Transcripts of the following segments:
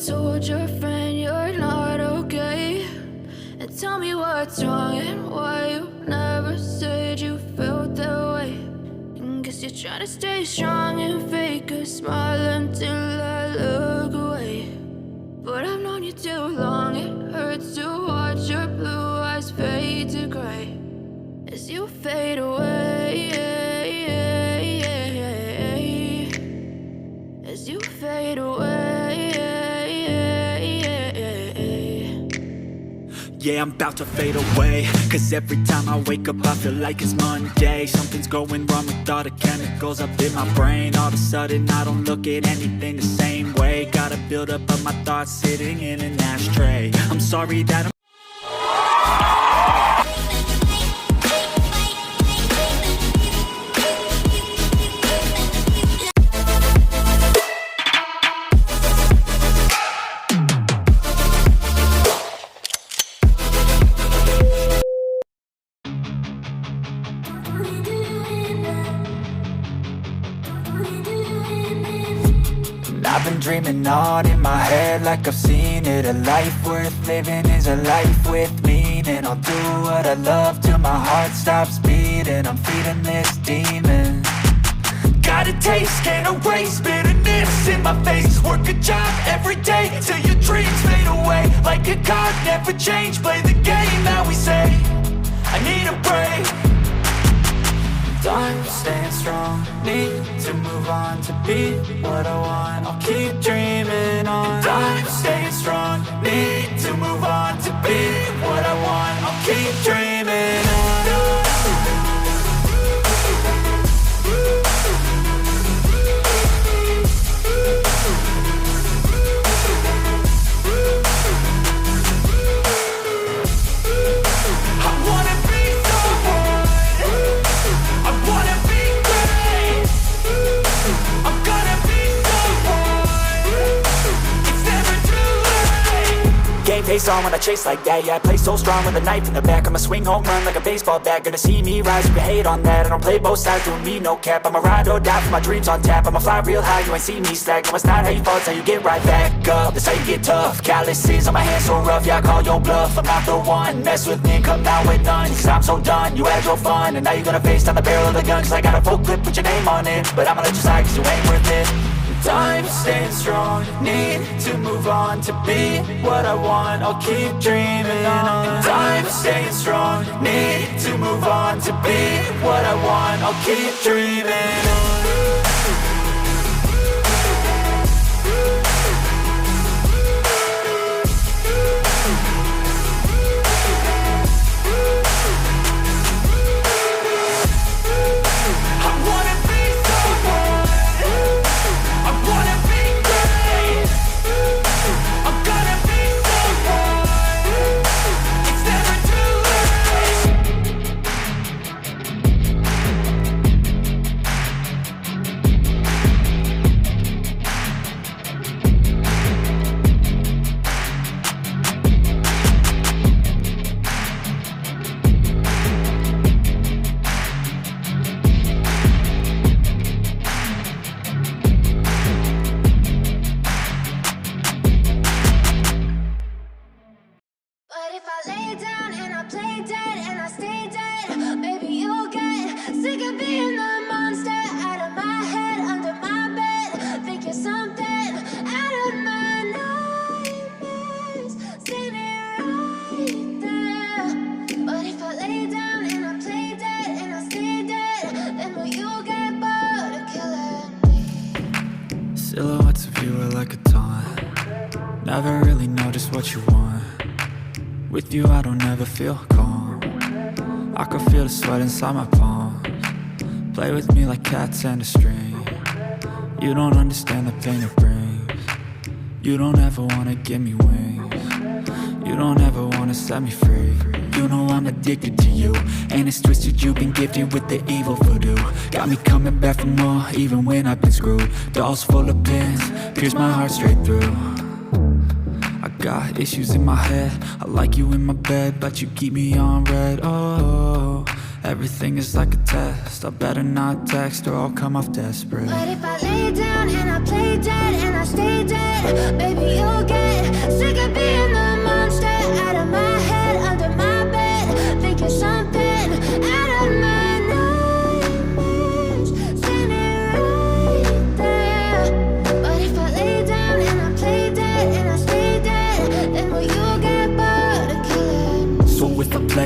told your friend you're not okay? And tell me what's wrong and why you never said you felt that way. And guess you're trying to stay strong and fake a smile until I look away. But I've known you too long, it hurts to watch your blue eyes fade to gray as you fade away, as you fade away. Yeah, I'm about to fade away, cause every time I wake up I feel like it's Monday. Something's going wrong with all the chemicals up in my brain. All of a sudden I don't look at anything the same way. Gotta build up of my thoughts sitting in an ashtray. I'm sorry that I'm I've been dreaming on in my head like I've seen it. A life worth living is a life with meaning. I'll do what I love till my heart stops beating. I'm feeding this demon. Got a taste, can't erase bitterness in my face. Work a job every day till your dreams fade away. Like a card, never change, play the game that we say. I need a break. I'm staying strong, need to move on to be what I want. I'll keep dreaming on. I'm staying strong, need to move on to be what I want. I'll keep dreaming on. Face on when I chase like that. Yeah, I play so strong with a knife in the back. I'ma swing home run like a baseball bat. Gonna see me rise, you can hate on that. I don't play both sides, doing me no cap. I'ma ride or die for my dreams on tap. I'ma fly real high, you ain't see me slack. No, it's not how you fall, it's how you get right back up. That's how you get tough. Calluses on my hands so rough, yeah, I call your bluff. I'm not the one, mess with me and come down with none. Cause I'm so done, you had your fun. And now you're gonna face down the barrel of the gun. Cause I got a full clip, put your name on it. But I'ma let you slide cause you ain't worth it. I'm staying strong, need to move on to be what I want. I'll keep dreaming on. I'm staying strong, need to move on to be what I want. I'll keep dreaming on. Silhouettes of you are like a taunt. Never really know just what you want. With you I don't ever feel calm. I can feel the sweat inside my palms. Play with me like cats and a string. You don't understand the pain it brings. You don't ever wanna give me wings. You don't ever wanna set me free. You know I'm addicted to you, and it's twisted, you've been gifted with the evil voodoo. Got me coming back for more, even when I've been screwed. Dolls full of pins, pierce my heart straight through. I got issues in my head, I like you in my bed, but you keep me on red. Oh, everything is like a test, I better not text or I'll come off desperate. But if I lay down and I play dead and I stay dead, baby you'll get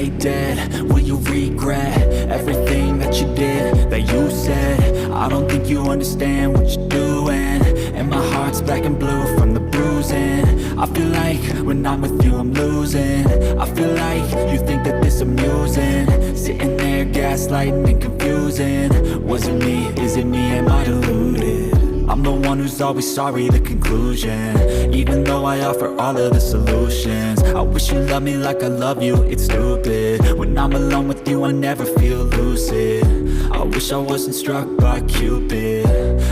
lay dead? Will you regret everything that you did, that you said? I don't think you understand what you're doing, and my heart's black and blue from the bruising. I feel like when I'm with you I'm losing. I feel like you think that this amusing, sitting there gaslighting and confusing. Was it me? Is it me? Am I deluded? I'm the one who's always sorry, the conclusion, even though I offer all of the solutions. I wish you loved me like I love you, it's stupid. When I'm alone with you I never feel lucid. I wish I wasn't struck by Cupid.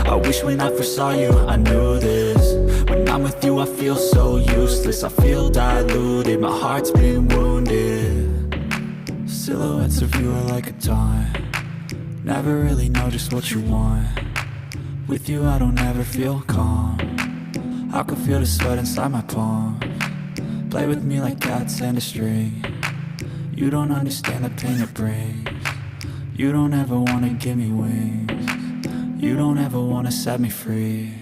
I wish when I first saw you I knew this. When I'm with you I feel so useless, I feel diluted, my heart's been wounded. Silhouettes of you are like a taunt, never really know just what you want. With you I don't ever feel calm, I can feel the sweat inside my palm. Play with me like cats and a string, you don't understand the pain it brings. You don't ever wanna give me wings, you don't ever wanna set me free.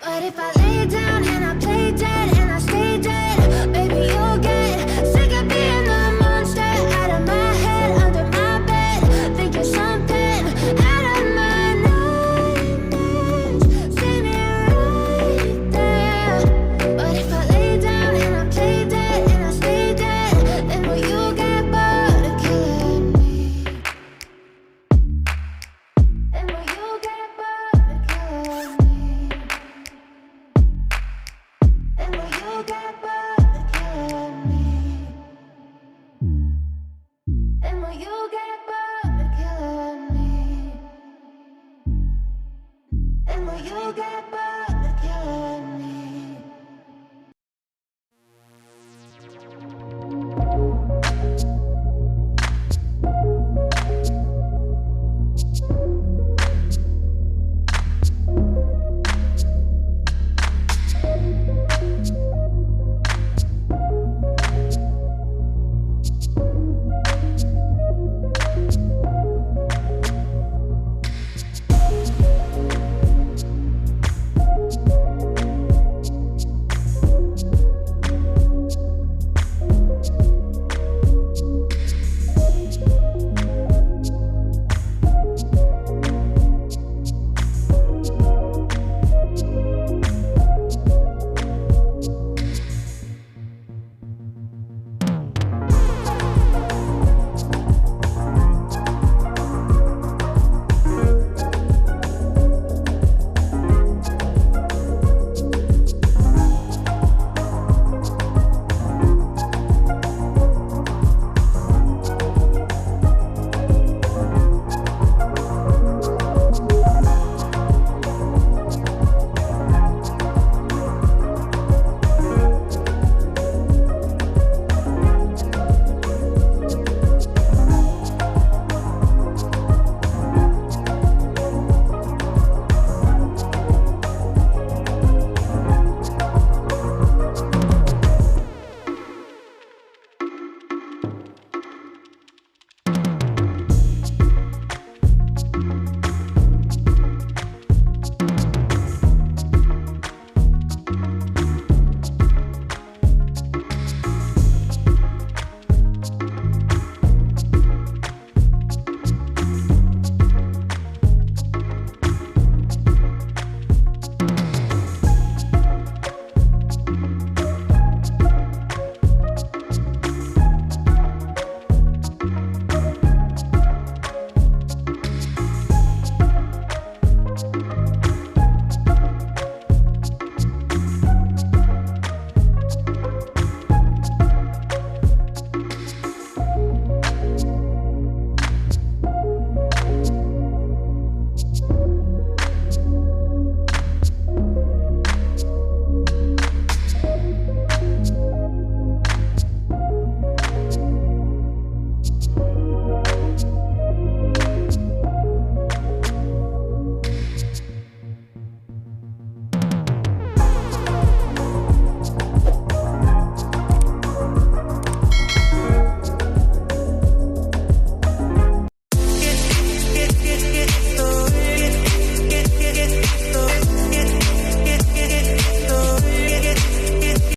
But if I lay down and I play dead and I stay dead, baby you'll get sick of being the monster out of my head, under my bed, thinking something out of my nightmares. See me right there. But if I lay down and I play dead and I stay dead, then will you get bored of killing me? Then will you get bored of killing me? And will you get